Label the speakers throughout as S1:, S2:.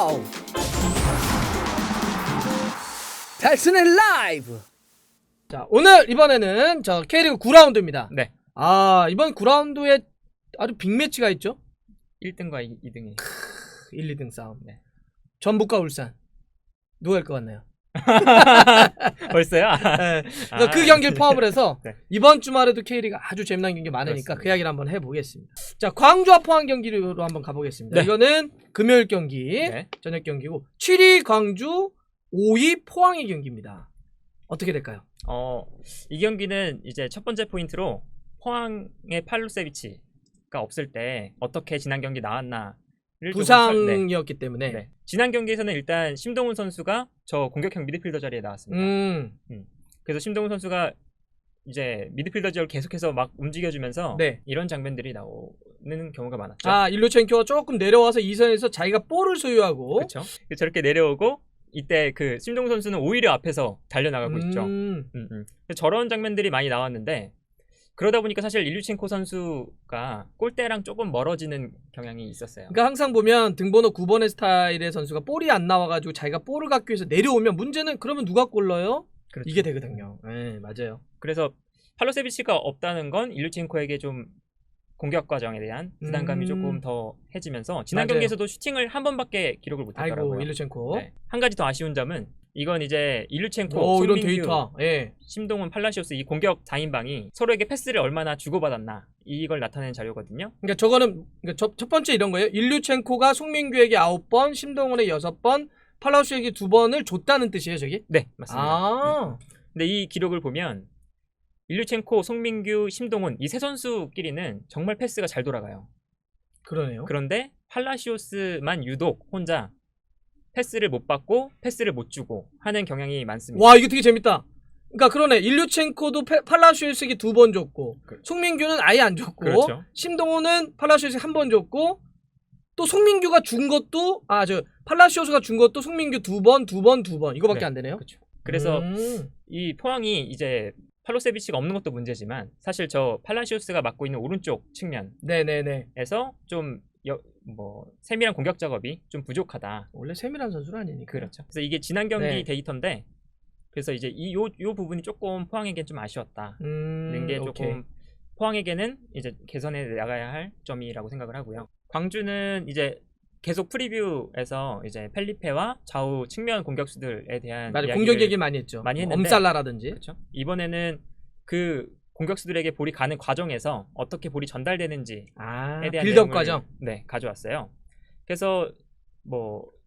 S1: 쇼! 달슨의 라이브! 자, 오늘 이번에는 저 K리그 9라운드입니다.
S2: 네.
S1: 아, 이번 9라운드에 아주 빅매치가 있죠?
S2: 1등과 2등이
S1: 1, 2등 싸움.
S2: 네.
S1: 전북과 울산. 누가 할 것 같나요?
S2: 벌써요?
S1: 네. 그 경기를 포함을 해서
S2: 네.
S1: 이번 주말에도 K리그 아주 재미난 경기 많으니까
S2: 그렇습니다.
S1: 그 이야기를 한번 해보겠습니다. 자, 광주와 포항 경기로 한번 가보겠습니다.
S2: 네.
S1: 이거는 금요일 경기,
S2: 네.
S1: 저녁 경기고 7위 광주, 5위 포항의 경기입니다. 어떻게 될까요?
S2: 이 경기는 이제 첫 번째 포인트로 포항의 팔루세비치가 없을 때 어떻게 지난 경기 나왔나를
S1: 부상이었기 때문에.
S2: 네. 지난 경기에서는 일단 심동훈 선수가 저 공격형 미드필더 자리에 나왔습니다. 그래서 심동훈 선수가 이제 미드필더 지역을 계속해서 막 움직여주면서
S1: 네.
S2: 이런 장면들이 나오는 경우가 많았죠.
S1: 아, 일루첸코가 조금 내려와서 2선에서 자기가 볼을 소유하고.
S2: 그렇죠. 저렇게 내려오고 이때 그 심동훈 선수는 오히려 앞에서 달려나가고 있죠. 저런 장면들이 많이 나왔는데 그러다 보니까 사실 일류첸코 선수가 골대랑 조금 멀어지는 경향이 있었어요.
S1: 그러니까 항상 보면 등번호 9번의 스타일의 선수가 볼이 안 나와가지고 자기가 볼을 갖기 위해서 내려오면 문제는 그러면 누가 골 넣어요?
S2: 그렇죠.
S1: 이게 되거든요. 네, 맞아요.
S2: 그래서 팔로세비치가 없다는 건 일류첸코에게 좀 공격 과정에 대한 부담감이 조금 더 해지면서 지난
S1: 맞아요.
S2: 경기에서도 슈팅을 한 번밖에 기록을 못했더라고요.
S1: 아이고, 일루첸코.
S2: 네. 한 가지 더 아쉬운 점은 이건 이제 일류첸코,
S1: 이런
S2: 송민규,
S1: 데이터. 예.
S2: 심동훈, 팔라시오스 이 공격 4인방이 서로에게 패스를 얼마나 주고받았나 이걸 나타내는 자료거든요.
S1: 그러니까 저거는 첫 번째 이런 거예요. 일류첸코가 송민규에게 9번, 심동훈에 6번, 팔라시오에게 2번을 줬다는 뜻이에요, 저기?
S2: 네, 맞습니다.
S1: 아.
S2: 근데 이 기록을 보면 일류첸코, 송민규, 심동훈 이 세 선수끼리는 정말 패스가 잘 돌아가요.
S1: 그러네요.
S2: 그런데 팔라시오스만 유독 혼자 패스를 못 받고 패스를 못 주고 하는 경향이 많습니다.
S1: 와, 이거 되게 재밌다. 그러니까 그러네. 일류첸코도 팔라시오스에게 2번 줬고, 송민규는 아예 안 줬고,
S2: 그렇죠.
S1: 심동훈은 팔라시오스에게 1번 줬고, 또 송민규가 준 것도 팔라시오스가 준 것도 송민규 2번 이거밖에
S2: 네,
S1: 안 되네요.
S2: 그렇죠. 그래서 이 포항이 이제 팔로세비치가 없는 것도 문제지만 사실 저 팔라시오스가 맡고 있는 오른쪽 측면에서
S1: 네네네.
S2: 좀 세밀한 공격 작업이 좀 부족하다.
S1: 원래 세밀한 선수는 아니니까.
S2: 그렇죠. 그래서 이게 지난 경기
S1: 네.
S2: 데이터인데 그래서 이제 요 부분이 조금 포항에겐 좀 아쉬웠다는 게 조금
S1: 오케이.
S2: 포항에게는 이제 개선해 나가야 할 점이라고 생각을 하고요. 광주는 이제 계속 프리뷰에서 이제 펠리페와 좌우 측면 공격수들에 대한
S1: 맞아,
S2: 이야기를
S1: 공격 얘기 많이 했죠.
S2: 많이 했는데
S1: 엄살라라든지.
S2: 그렇죠. 이번에는 그 공격수들에게 볼이 가는 과정에서 어떻게 볼이 전달되는지에 대한
S1: 빌드업
S2: 내용을,
S1: 과정.
S2: 네, 가져왔어요. 그래서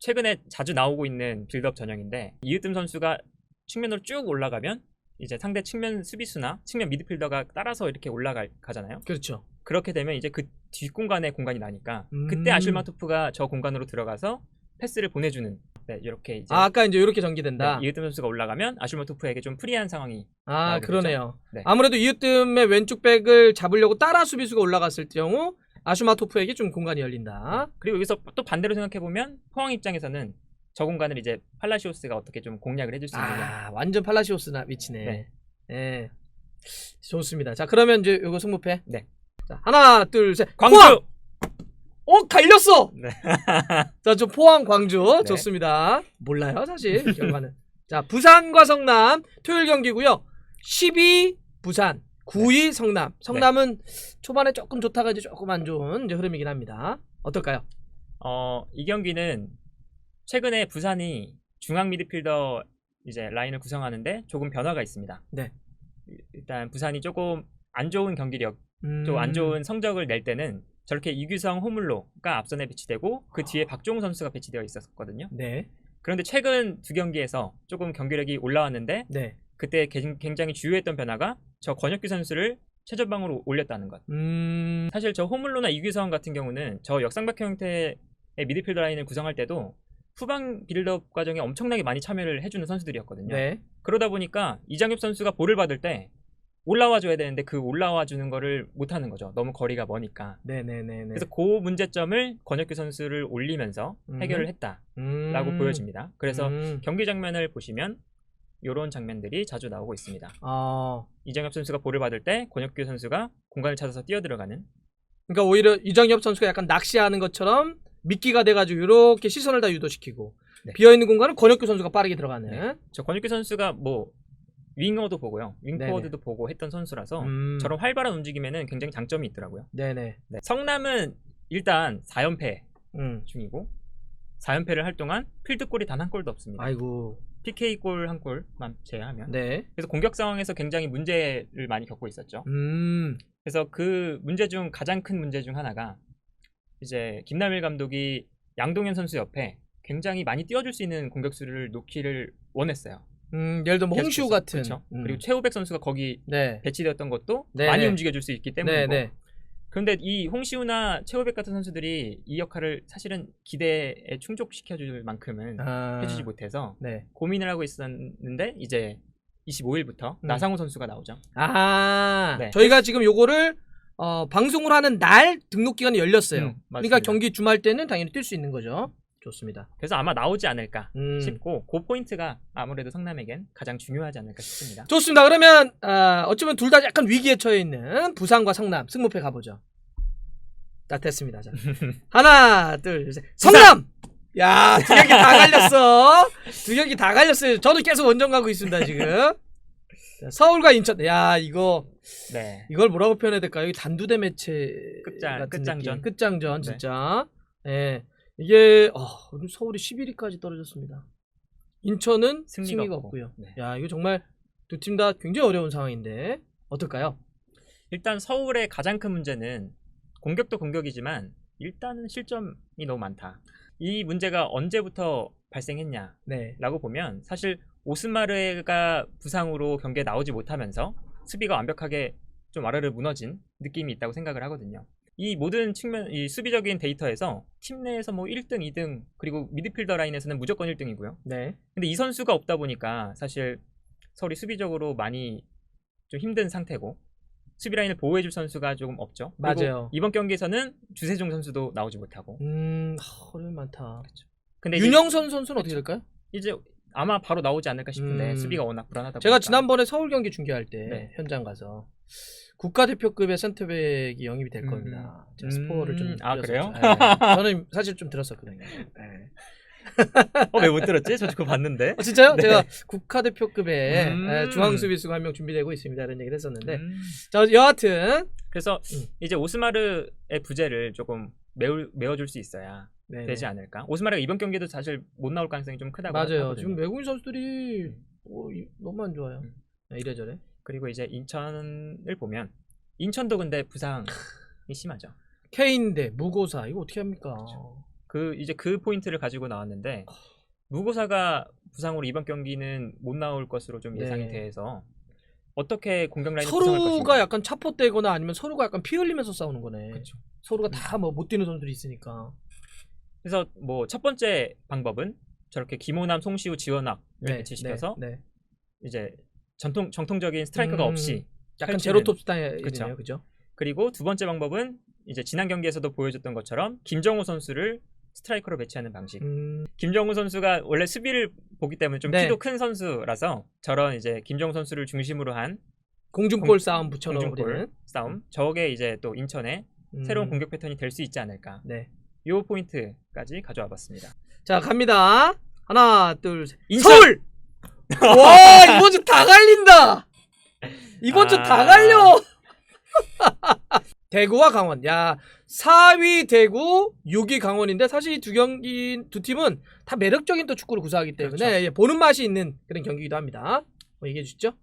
S2: 최근에 자주 나오고 있는 빌드업 전형인데 이으뜸 선수가 측면으로 쭉 올라가면 이제 상대 측면 수비수나 측면 미드필더가 따라서 이렇게 올라가잖아요.
S1: 그렇죠.
S2: 그렇게 되면 이제 그 뒷공간에 공간이 나니까 그때 아슐마토프가 저 공간으로 들어가서 패스를 보내주는 이렇게 이제
S1: 아까 이제 이렇게 전개된다.
S2: 네, 이으뜸 선수가 올라가면 아슐마토프에게 좀 프리한 상황이
S1: 그러네요.
S2: 네.
S1: 아무래도 이으뜸의 왼쪽 백을 잡으려고 따라 수비수가 올라갔을 경우 아슈마토프에게 좀 공간이 열린다.
S2: 그리고 여기서 또 반대로 생각해보면 포항 입장에서는 저 공간을 이제 팔라시오스가 어떻게 좀 공략을 해줄 수 있느냐.
S1: 완전 팔라시오스 위치네.
S2: 네.
S1: 네. 좋습니다. 자, 그러면 이제 요거 승부패.
S2: 네.
S1: 자, 하나, 둘, 셋.
S2: 광주!
S1: 포항! 갈렸어!
S2: 네.
S1: 자, 저 포항, 광주.
S2: 네.
S1: 좋습니다. 몰라요, 사실. 결과는. 자, 부산과 성남. 토요일 경기고요. 10위 부산, 9위 성남. 성남은 초반에 조금 좋다가 이제 조금 안 좋은 이제 흐름이긴 합니다. 어떨까요?
S2: 이 경기는 최근에 부산이 중앙 미드필더 이제 라인을 구성하는데 조금 변화가 있습니다.
S1: 네.
S2: 일단 부산이 조금 안 좋은 경기력, 좀 안 좋은 성적을 낼 때는 저렇게 이규성, 호물로가 앞선에 배치되고 그 뒤에 박종우 선수가 배치되어 있었거든요.
S1: 네.
S2: 그런데 최근 두 경기에서 조금 경기력이 올라왔는데
S1: 네.
S2: 그때 굉장히 주요했던 변화가 저 권혁규 선수를 최전방으로 올렸다는 것. 사실 저 호물로나 이규성 같은 경우는 저 역삼각 형태의 미드필더 라인을 구성할 때도 후방 빌드업 과정에 엄청나게 많이 참여를 해주는 선수들이었거든요.
S1: 네.
S2: 그러다 보니까 이장엽 선수가 볼을 받을 때 올라와 줘야 되는데 그 올라와 주는 거를 못하는 거죠. 너무 거리가 머니까.
S1: 네네네.
S2: 그래서 그 문제점을 권혁규 선수를 올리면서 해결을 했다라고 보여집니다. 그래서 경기 장면을 보시면 이런 장면들이 자주 나오고 있습니다. 이장엽 선수가 볼을 받을 때 권혁규 선수가 공간을 찾아서 뛰어들어가는.
S1: 그러니까 오히려 이장엽 선수가 약간 낚시하는 것처럼 미끼가 돼가지고 이렇게 시선을 다 유도시키고
S2: 네.
S1: 비어있는 공간을 권혁규 선수가 빠르게 들어가는.
S2: 네. 저 권혁규 선수가 뭐 윙어도 보고요, 윙포워드도 보고 했던 선수라서 저런 활발한 움직임에는 굉장히 장점이 있더라고요.
S1: 네네.
S2: 네. 성남은 일단 4연패 중이고 4연패를 할 동안 필드골이 단 한 골도 없습니다.
S1: 아이고.
S2: PK골 한 골만 제외하면.
S1: 네.
S2: 그래서 공격 상황에서 굉장히 문제를 많이 겪고 있었죠. 그래서 그 문제 중 가장 큰 문제 중 하나가 이제 김남일 감독이 양동현 선수 옆에 굉장히 많이 띄워줄 수 있는 공격수를 놓기를 원했어요.
S1: 예를 들면 뭐 홍시우 같은.
S2: 그렇죠. 그리고 최우백 선수가 거기
S1: 네.
S2: 배치되었던 것도
S1: 네.
S2: 많이 움직여줄 수 있기 때문이고.
S1: 네.
S2: 그런데 이 홍시우나 최우백 같은 선수들이 이 역할을 사실은 기대에 충족시켜줄 만큼은 해주지 못해서
S1: 네.
S2: 고민을 하고 있었는데 이제 25일부터 나상호 선수가 나오죠.
S1: 네. 저희가 지금 요거를 방송을 하는 날 등록 기간이 열렸어요. 그러니까 경기 주말 때는 당연히 뛸 수 있는 거죠. 좋습니다.
S2: 그래서 아마 나오지 않을까 싶고 그 포인트가 아무래도 성남에겐 가장 중요하지 않을까 싶습니다.
S1: 좋습니다. 그러면 어쩌면 둘 다 약간 위기에 처해 있는 부산과 성남 승부패 가보죠. 자, 됐습니다. 자. 하나, 둘, 셋. 성남! 야, 두 경기 다 갈렸어. 두 경기 다 갈렸어요. 저도 계속 원정 가고 있습니다, 지금. 자, 서울과 인천. 야, 이거.
S2: 네.
S1: 이걸 뭐라고 표현해야 될까요? 단두대 매체.
S2: 끝장전.
S1: 끝장전, 진짜. 네. 이게, 서울이 11위까지 떨어졌습니다. 인천은 승리가 없고요.
S2: 네.
S1: 야, 이거 정말 두 팀 다 굉장히 어려운 상황인데. 어떨까요?
S2: 일단 서울의 가장 큰 문제는 공격도 공격이지만 일단은 실점이 너무 많다. 이 문제가 언제부터 발생했냐 라고 보면 사실 오스마르가 부상으로 경기에 나오지 못하면서 수비가 완벽하게 좀 와르르 무너진 느낌이 있다고 생각을 하거든요. 이 모든 측면, 이 수비적인 데이터에서 팀 내에서 뭐 1등, 2등 그리고 미드필더 라인에서는 무조건 1등이고요.
S1: 네.
S2: 근데 이 선수가 없다 보니까 사실 서울이 수비적으로 많이 좀 힘든 상태고 수비 라인을 보호해줄 선수가 조금 없죠.
S1: 맞아요.
S2: 이번 경기에서는 주세종 선수도 나오지 못하고.
S1: 어려움 많다.
S2: 그렇죠. 근데
S1: 윤영선 선수는 어떻게 될까요?
S2: 이제 아마 바로 나오지 않을까 싶은데 수비가 워낙 불안하다 보니까.
S1: 제가 지난번에 서울 경기 중계할 때
S2: 네.
S1: 현장 가서 국가대표급의 센터백이 영입이 될 겁니다. 제가 스포를 좀
S2: 그래요?
S1: 네. 저는 사실 좀 들었었거든요. 네.
S2: 왜 못 들었지? 저 그거 봤는데.
S1: 진짜요? 네. 제가 국가대표급의 중앙수비수가 한 명 준비되고 있습니다. 이런 얘기를 했었는데 자, 여하튼
S2: 그래서 이제 오스마르의 부재를 조금 메워줄 수 있어야 네네. 되지 않을까. 오스마르가 이번 경기도 사실 못 나올 가능성이 좀 크다고
S1: 맞아요.
S2: 하거든요.
S1: 지금 외국인 선수들이 너무 안 좋아요. 이래저래.
S2: 그리고 이제 인천을 보면 인천도 근데 부상이 심하죠.
S1: 케인 대 무고사 이거 어떻게 합니까?
S2: 그렇죠. 이제 그 포인트를 가지고 나왔는데 무고사가 부상으로 이번 경기는 못 나올 것으로 좀 예상이 돼서 어떻게 공격 라인을 구성할 것인가.
S1: 서로가 약간 차포되거나 아니면 서로가 약간 피 흘리면서 싸우는 거네.
S2: 그렇죠.
S1: 서로가 다 뭐 못 뛰는 선수들이 있으니까.
S2: 그래서 뭐 첫 번째 방법은 저렇게 김호남, 송시우, 지원학을 배치시켜서 이제 정통적인 스트라이커가 없이
S1: 약간 제로톱 스타일이네요. 그죠?
S2: 그리고 두 번째 방법은 이제 지난 경기에서도 보여줬던 것처럼 김정우 선수를 스트라이커로 배치하는 방식. 김정우 선수가 원래 수비를 보기 때문에 좀 키도 큰 선수라서 저런 이제 김정우 선수를 중심으로 한
S1: 공중볼 싸움 붙여놓은
S2: 싸움. 저게 이제 또 인천의 새로운 공격 패턴이 될 수 있지 않을까. 요 포인트까지 가져와 봤습니다.
S1: 자, 갑니다. 하나, 둘, 셋. 서울! 와, 이번 주 다 갈린다. 이번 주 다 갈려. 대구와 강원. 야, 4위 대구, 6위 강원인데 사실 이 두 팀은 다 매력적인 또 축구를 구사하기 때문에 그렇죠. 보는 맛이 있는 그런 경기이기도 합니다. 얘기해 주시죠.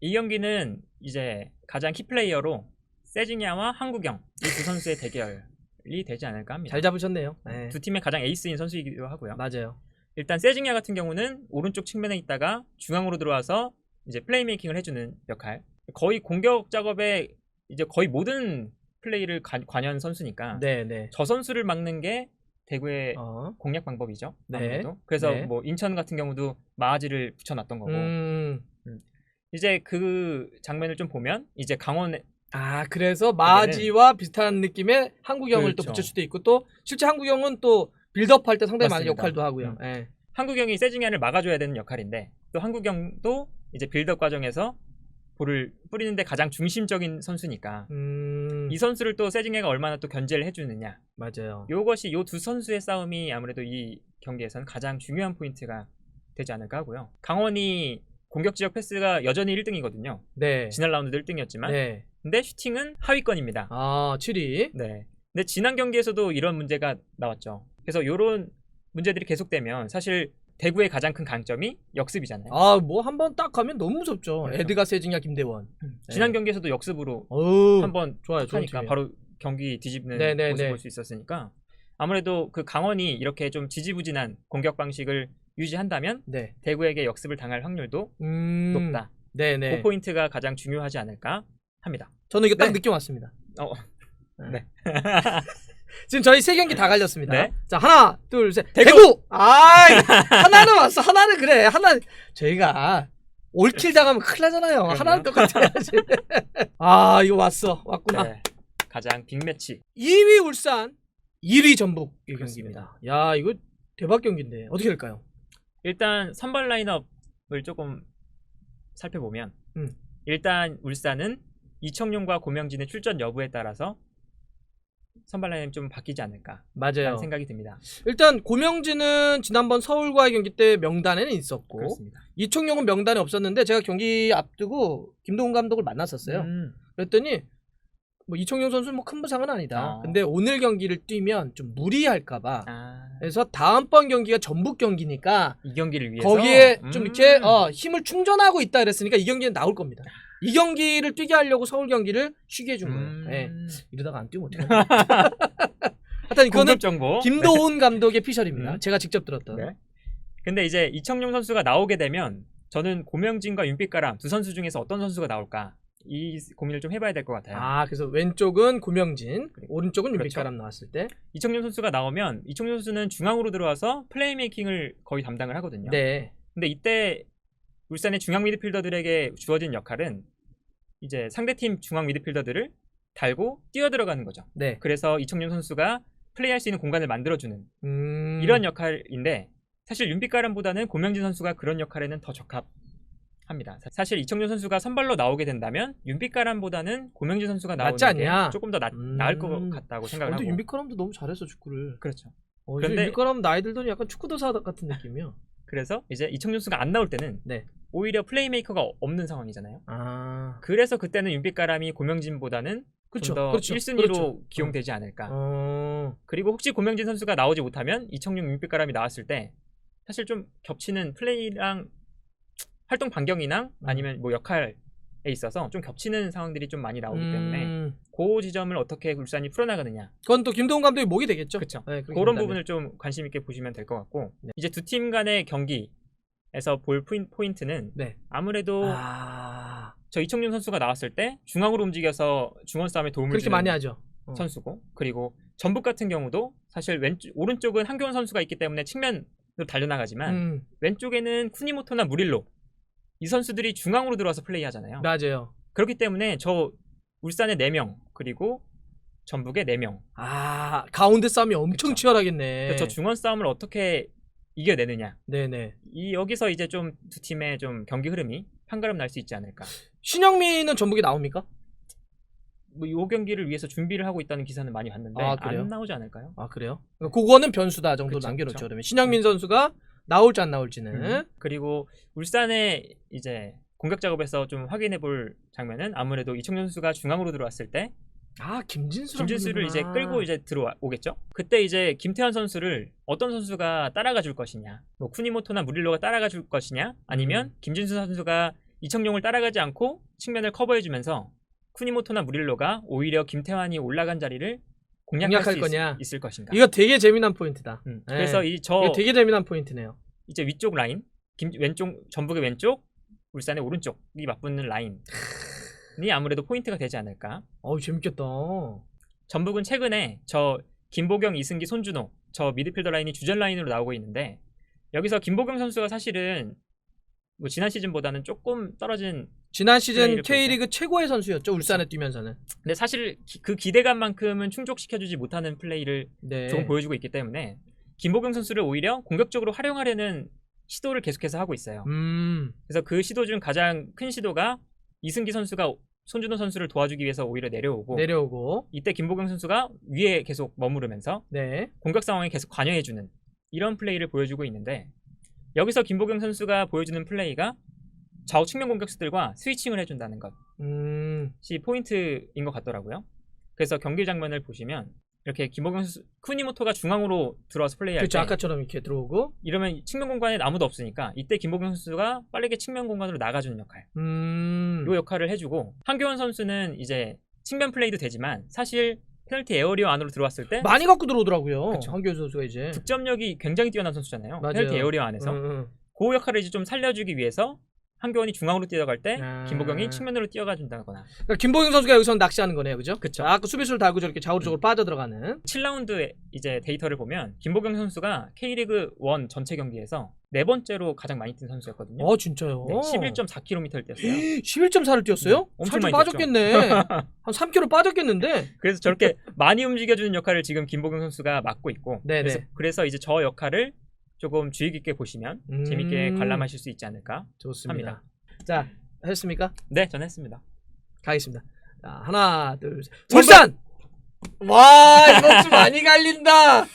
S2: 이 경기는 이제 가장 키플레이어로 세징야와 한국영 이 두 선수의 대결이 되지 않을까 합니다.
S1: 잘 잡으셨네요.
S2: 두 팀의 가장 에이스인 선수이기도 하고요.
S1: 맞아요.
S2: 일단 세징야 같은 경우는 오른쪽 측면에 있다가 중앙으로 들어와서 이제 플레이메이킹을 해주는 역할. 거의 공격 작업에 이제 거의 모든 플레이를 관여한 선수니까 저 선수를 막는 게 대구의 공략 방법이죠. 아무래도. 그래서 뭐 인천 같은 경우도 마하지를 붙여놨던 거고. 이제 그 장면을 좀 보면 이제 강원
S1: 그래서 마하지와 비슷한 느낌의 한국영을 또 붙일 수도 있고 또 실제 한국영은 또 빌드업할 때 상당히 많은 역할도 하고요.
S2: 한국영이 세징야를 막아줘야 되는 역할인데 또 한국영도 이제 빌드업 과정에서 볼을 뿌리는데 가장 중심적인 선수니까 이 선수를 또 세징야가 얼마나 또 견제를 해주느냐.
S1: 맞아요.
S2: 요것이 요 두 선수의 싸움이 아무래도 이 경기에서는 가장 중요한 포인트가 되지 않을까 하고요. 강원이 공격 지역 패스가 여전히 1등이거든요.
S1: 네.
S2: 지난 라운드도 1등이었지만
S1: 네.
S2: 근데 슈팅은 하위권입니다.
S1: 아, 7위.
S2: 네. 근데 지난 경기에서도 이런 문제가 나왔죠. 그래서 이런 문제들이 계속되면 사실 대구의 가장 큰 강점이 역습이잖아요.
S1: 아, 뭐 한 번 딱 가면 너무 무섭죠.
S2: 그렇죠.
S1: 에드가 세징야 김대원.
S2: 지난 경기에서도 역습으로
S1: 한번 좋아요. 좋은
S2: 하니까
S1: 팀이에요.
S2: 바로 경기 뒤집는
S1: 네네네.
S2: 모습을 볼 수 있었으니까 아무래도 그 강원이 이렇게 좀 지지부진한 공격 방식을 유지한다면
S1: 네.
S2: 대구에게 역습을 당할 확률도 높다.
S1: 네네.
S2: 그 포인트가 가장 중요하지 않을까 합니다.
S1: 저는 이거 딱
S2: 네.
S1: 느낌 왔습니다.
S2: 네.
S1: 지금 저희 세 경기 다 갈렸습니다.
S2: 네.
S1: 자, 하나, 둘, 셋.
S2: 대구!
S1: 대구! 하나는 왔어. 하나는 그래. 하나 저희가 올킬 당하면 큰일 나잖아요.
S2: 그럼요.
S1: 하나는 똑같아야지. 이거 왔구나.
S2: 네. 가장 빅매치.
S1: 2위 울산, 1위 전북 이
S2: 그렇습니다.
S1: 경기입니다. 야, 이거 대박 경기인데 어떻게 될까요?
S2: 일단 선발 라인업을 조금 살펴보면 일단 울산은 이청용과 고명진의 출전 여부에 따라서 선발 라인업이 좀 바뀌지 않을까
S1: 맞아요.
S2: 라는 생각이 듭니다.
S1: 일단 고명진은 지난번 서울과의 경기 때 명단에는 있었고
S2: 그렇습니다.
S1: 이청용은 명단에 없었는데 제가 경기 앞두고 김동훈 감독을 만났었어요. 그랬더니 뭐 이청용 선수는 뭐 큰 부상은 아니다. 근데 오늘 경기를 뛰면 좀 무리할까봐. 그래서 다음번 경기가 전북 경기니까
S2: 이 경기를 위해서
S1: 거기에 좀 이렇게 힘을 충전하고 있다 그랬으니까 이 경기는 나올 겁니다. 이 경기를 뛰게 하려고 서울 경기를 쉬게 해준 거예요. 네. 이러다가 안 뛰면 어떡하냐. 하여튼 이거는
S2: 공급 정보.
S1: 김도훈 감독의 피셜입니다. 제가 직접 들었던.
S2: 네. 근데 이제 이청용 선수가 나오게 되면 저는 고명진과 윤빛가람 두 선수 중에서 어떤 선수가 나올까 이 고민을 좀 해봐야 될 것 같아요.
S1: 그래서 왼쪽은 고명진, 오른쪽은
S2: 그렇죠.
S1: 윤빛가람 나왔을 때.
S2: 이청용 선수가 나오면 이청용 선수는 중앙으로 들어와서 플레이메이킹을 거의 담당을 하거든요.
S1: 네.
S2: 근데 이때 울산의 중앙 미드필더들에게 주어진 역할은 이제 상대팀 중앙 미드필더들을 달고 뛰어들어가는 거죠.
S1: 네.
S2: 그래서 이청용 선수가 플레이할 수 있는 공간을 만들어주는 이런 역할인데 사실 윤빛가람보다는 고명진 선수가 그런 역할에는 더 적합합니다. 사실 이청용 선수가 선발로 나오게 된다면 윤빛가람보다는 고명진 선수가 나오는
S1: 낫지 않냐?
S2: 게 조금 더 나을 것 같다고 생각을 하고.
S1: 근데 윤빛가람도 너무 잘했어 축구를.
S2: 그렇죠.
S1: 그런데 윤빛가람 나이 들더니 약간 축구도사 같은 느낌이야.
S2: 그래서 이제 이청용 선수가 안 나올 때는
S1: 네.
S2: 오히려 플레이메이커가 없는 상황이잖아요. 그래서 그때는 윤빛가람이 고명진보다는 좀 더 1순위로 기용되지 않을까. 그리고 혹시 고명진 선수가 나오지 못하면 이청용 윤빛가람이 나왔을 때 사실 좀 겹치는 플레이랑 활동 반경이랑 아니면 뭐 역할에 있어서 좀 겹치는 상황들이 좀 많이 나오기 때문에 그 지점을 어떻게 울산이 풀어나가느냐.
S1: 그건 또 김동훈 감독의 목이 되겠죠.
S2: 그렇죠.
S1: 네,
S2: 그런 부분을 좀 관심 있게 보시면 될 것 같고
S1: 네.
S2: 이제 두 팀 간의 경기에서 볼 포인트는
S1: 네.
S2: 아무래도 저 이청용 선수가 나왔을 때 중앙으로 움직여서 중원 싸움에 도움을
S1: 그렇게
S2: 주는
S1: 많이 하죠.
S2: 선수고 그리고 전북 같은 경우도 사실 오른쪽은 한교원 선수가 있기 때문에 측면으로 달려나가지만 왼쪽에는 쿠니모토나 무릴로 이 선수들이 중앙으로 들어와서 플레이하잖아요.
S1: 맞아요.
S2: 그렇기 때문에 저 울산의 4명 그리고 전북의 4명
S1: 가운데 싸움이 엄청
S2: 그쵸.
S1: 치열하겠네.
S2: 저 중원 싸움을 어떻게 이겨내느냐.
S1: 네네.
S2: 여기서 이제 좀 두 팀의 좀 경기 흐름이 판가름 날 수 있지 않을까.
S1: 신영민은 전북에 나옵니까?
S2: 뭐 이 경기를 위해서 준비를 하고 있다는 기사는 많이 봤는데
S1: 그래요?
S2: 안 나오지 않을까요?
S1: 그래요? 그거는 변수다 정도
S2: 그쵸,
S1: 남겨놓죠.
S2: 그쵸.
S1: 그러면 신영민 선수가 나올지 안 나올지는.
S2: 그리고 울산의 이제 공격 작업에서 좀 확인해 볼 장면은 아무래도 이청용 선수가 중앙으로 들어왔을 때 김진수를 이제 끌고 이제 들어오겠죠. 그때 이제 김태환 선수를 어떤 선수가 따라가 줄 것이냐, 뭐 쿠니모토나 무릴로가 따라가 줄 것이냐, 아니면 김진수 선수가 이청용을 따라가지 않고 측면을 커버해 주면서 쿠니모토나 무릴로가 오히려 김태환이 올라간 자리를 공략할 수
S1: 거냐?
S2: 있을 것인가.
S1: 이거 되게 재미난 포인트다. 네.
S2: 그래서
S1: 이거 되게 재미난 포인트네요.
S2: 이제 위쪽 라인, 왼쪽 전북의 왼쪽, 울산의 오른쪽이 맞붙는 라인이 아무래도 포인트가 되지 않을까.
S1: 재밌겠다.
S2: 전북은 최근에 저 김보경, 이승기, 손준호 저 미드필더 라인이 주전 라인으로 나오고 있는데 여기서 김보경 선수가 사실은 뭐 지난 시즌보다는 조금 떨어진
S1: 지난 시즌 K리그 최고의 선수였죠. 울산에 뛰면서는.
S2: 근데 사실 그 기대감만큼은 충족시켜주지 못하는 플레이를 조금 보여주고 있기 때문에 김보경 선수를 오히려 공격적으로 활용하려는 시도를 계속해서 하고 있어요. 그래서 그 시도 중 가장 큰 시도가 이승기 선수가 손준호 선수를 도와주기 위해서 오히려 내려오고 이때 김보경 선수가 위에 계속 머무르면서
S1: 네.
S2: 공격 상황에 계속 관여해주는 이런 플레이를 보여주고 있는데 여기서 김보경 선수가 보여주는 플레이가 좌우 측면 공격수들과 스위칭을 해준다는 것이 포인트인 것 같더라고요. 그래서 경기 장면을 보시면 이렇게 김보경 선수 쿠니모토가 중앙으로 들어와서 플레이할
S1: 그렇죠.
S2: 때
S1: 아까처럼 이렇게 들어오고
S2: 이러면 측면 공간에 아무도 없으니까 이때 김보경 선수가 빠르게 측면 공간으로 나가주는 역할 이 역할을 해주고 한교원 선수는 이제 측면 플레이도 되지만 사실 페널티 에어리어 안으로 들어왔을 때
S1: 많이 갖고 들어오더라고요.
S2: 그쵸.
S1: 한교원 선수가 이제
S2: 득점력이 굉장히 뛰어난 선수잖아요.
S1: 맞아요.
S2: 페널티 에어리어 안에서 그 역할을 이제 좀 살려주기 위해서 한교원이 중앙으로 뛰어갈 때 김보경이 측면으로 뛰어가 준다거나.
S1: 그러니까 김보경 선수가 여기서 낚시하는 거네요, 그죠?
S2: 그쵸.
S1: 아까 수비수를 달고 저렇게 좌우로 쪽으로 빠져 들어가는.
S2: 7라운드 이제 데이터를 보면 김보경 선수가 K리그 1 전체 경기에서 4번째로 가장 많이 뛴 선수였거든요.
S1: 진짜요?
S2: 네, 11.4km를 뛰었어요.
S1: 11.4를 뛰었어요?
S2: 엄청
S1: 살좀
S2: 많이
S1: 빠졌겠네. 한 3kg 빠졌겠는데.
S2: 그래서 저렇게 많이 움직여주는 역할을 지금 김보경 선수가 맡고 있고
S1: 네네.
S2: 그래서 이제 저 역할을 조금 주의 깊게 보시면 재밌게 관람하실 수 있지 않을까
S1: 좋습니다.
S2: 합니다.
S1: 자, 했습니까?
S2: 네, 전 했습니다.
S1: 가겠습니다. 자, 하나, 둘, 셋. 울산! 와, 이번 주 많이 갈린다.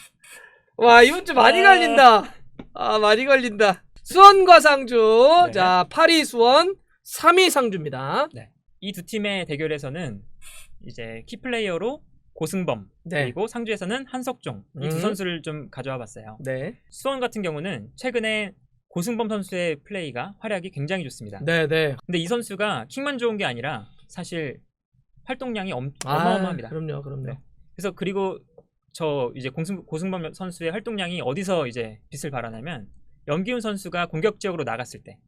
S1: 와, 이번 주 많이 갈린다. 아, 많이 걸린다. 수원과 상주.
S2: 네.
S1: 자, 8위 수원, 3위 상주입니다.
S2: 이 두 팀의 대결에서는 이제 키플레이어로 고승범
S1: 네.
S2: 그리고 상주에서는 한석종 이 두 선수를 좀 가져와 봤어요.
S1: 네.
S2: 수원 같은 경우는 최근에 고승범 선수의 플레이가 활약이 굉장히 좋습니다.
S1: 네, 네.
S2: 근데 이 선수가 킥만 좋은 게 아니라 사실 활동량이 어마어마합니다.
S1: 그럼요.
S2: 네. 그래서 그리고 저 이제 고승범 선수의 활동량이 어디서 이제 빛을 발하냐면 염기훈 선수가 공격 지역으로 나갔을 때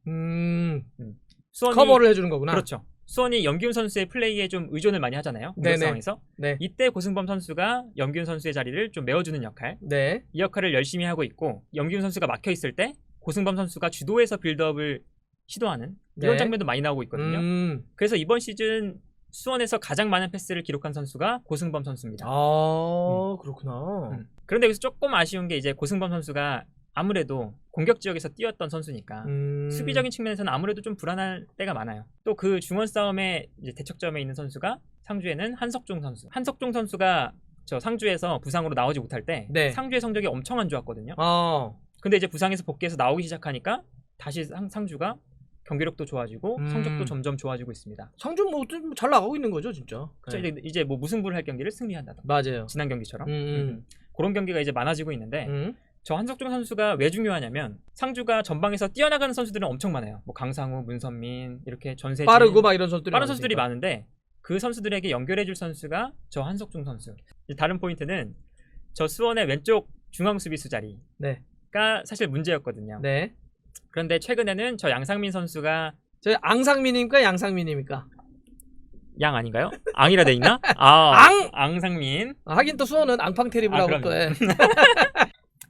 S2: 수원이
S1: 커버를 해주는 거구나.
S2: 그렇죠. 수원이 염기훈 선수의 플레이에 좀 의존을 많이 하잖아요. 공격
S1: 네네.
S2: 상황에서.
S1: 네.
S2: 이때 고승범 선수가 염기훈 선수의 자리를 좀 메워주는 역할.
S1: 네.
S2: 이 역할을 열심히 하고 있고 염기훈 선수가 막혀 있을 때 고승범 선수가 주도해서 빌드업을 시도하는 이런
S1: 네.
S2: 장면도 많이 나오고 있거든요. 그래서 이번 시즌 수원에서 가장 많은 패스를 기록한 선수가 고승범 선수입니다.
S1: 그렇구나.
S2: 그런데 여기서 조금 아쉬운 게 이제 고승범 선수가 아무래도 공격 지역에서 뛰었던 선수니까 수비적인 측면에서는 아무래도 좀 불안할 때가 많아요. 또 그 중원 싸움의 이제 대척점에 있는 선수가 상주에는 한석종 선수. 한석종 선수가 저 상주에서 부상으로 나오지 못할 때
S1: 네.
S2: 상주의 성적이 엄청 안 좋았거든요. 근데 이제 부상에서 복귀해서 나오기 시작하니까 다시 상주가 경기력도 좋아지고 성적도 점점 좋아지고 있습니다.
S1: 상주 뭐 잘 나가고 있는 거죠, 진짜. 네.
S2: 이제 뭐 무승부를 할 경기를 승리한다던가.
S1: 맞아요.
S2: 지난 경기처럼. 그런 경기가 이제 많아지고 있는데 저 한석종 선수가 왜 중요하냐면 상주가 전방에서 뛰어나가는 선수들은 엄청 많아요. 뭐 강상우, 문선민 이렇게 전세진
S1: 빠르고 막 이런 선수들이
S2: 빠른 선수들이 많은데 그 선수들에게 연결해줄 선수가 저 한석종 선수. 다른 포인트는 저 수원의 왼쪽 중앙 수비수 자리가
S1: 네.
S2: 사실 문제였거든요.
S1: 네.
S2: 그런데 최근에는 저 양상민 선수가
S1: 저 앙상민입니까, 양상민입니까?
S2: 양 아닌가요? 앙이라 돼 있나? 앙상민.
S1: 하긴 또 수원은 앙팡테리블하고 또 해.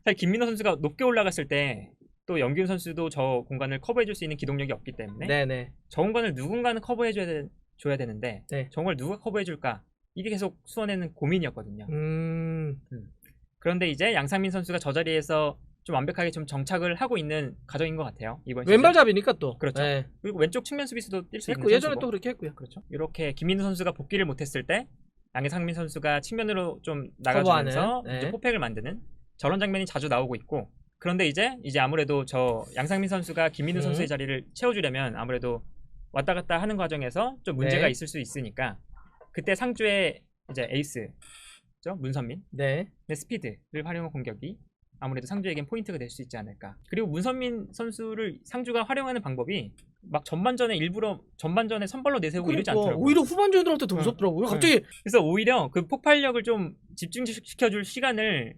S2: 사실 김민호 선수가 높게 올라갔을 때 또 염기훈 선수도 저 공간을 커버해줄 수 있는 기동력이 없기 때문에
S1: 네네.
S2: 저 공간을 누군가는 커버해줘야 되는데
S1: 네.
S2: 정말 누가 커버해줄까? 이게 계속 수원에는 고민이었거든요. 그런데 이제 양상민 선수가 저 자리에서 좀 완벽하게 좀 정착을 하고 있는 과정인 것 같아요. 이번 시즌.
S1: 왼발잡이니까 또.
S2: 그렇죠.
S1: 네.
S2: 그리고 왼쪽 측면 수비수도 뛸 수 있는
S1: 했고 예전에
S2: 선수고.
S1: 또 그렇게 했고요.
S2: 그렇죠. 이렇게 김민우 선수가 복귀를 못했을 때 양상민 선수가 측면으로 좀 나가주면서
S1: 네.
S2: 이제 포팩을 만드는 저런 장면이 자주 나오고 있고 그런데 이제 아무래도 저 양상민 선수가 김민우 선수의 자리를 채워주려면 아무래도 왔다 갔다 하는 과정에서 좀 문제가
S1: 네.
S2: 있을 수 있으니까 그때 상주의 이제 에이스죠 문선민
S1: 네.
S2: 스피드를 활용한 공격이 아무래도 상주에겐 포인트가 될 수 있지 않을까. 그리고 문선민 선수를 상주가 활용하는 방법이 막 전반전에 선발로 내세우고 이러지 않더라고요.
S1: 오히려 후반전에 들어갈 때 더 무섭더라고요. 갑자기
S2: 그래서 오히려 그 폭발력을 좀 집중시켜줄 시간을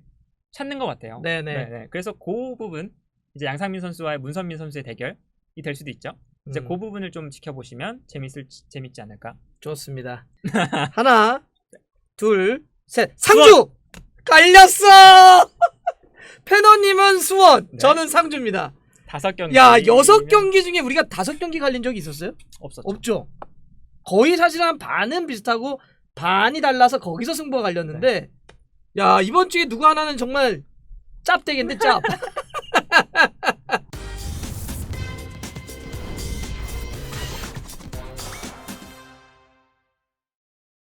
S2: 찾는 것 같아요.
S1: 네네.
S2: 그래서 그 부분 이제 양상민 선수와 문선민 선수의 대결이 될 수도 있죠. 이제 그 부분을 좀 지켜보시면 재밌지 않을까.
S1: 좋습니다. 하나, 둘, 셋. 상주 깔렸어. 패너님은 수원,
S2: 네.
S1: 저는 상주입니다.
S2: 5경기.
S1: 야, 6경기 중에 우리가 5경기 갈린 적이 있었어요?
S2: 없었죠.
S1: 없죠. 거의 사실 한 반은 비슷하고 반이 달라서 거기서 승부가 갈렸는데 야, 이번 주에 누구 하나는 정말 짭대겠는데 짭.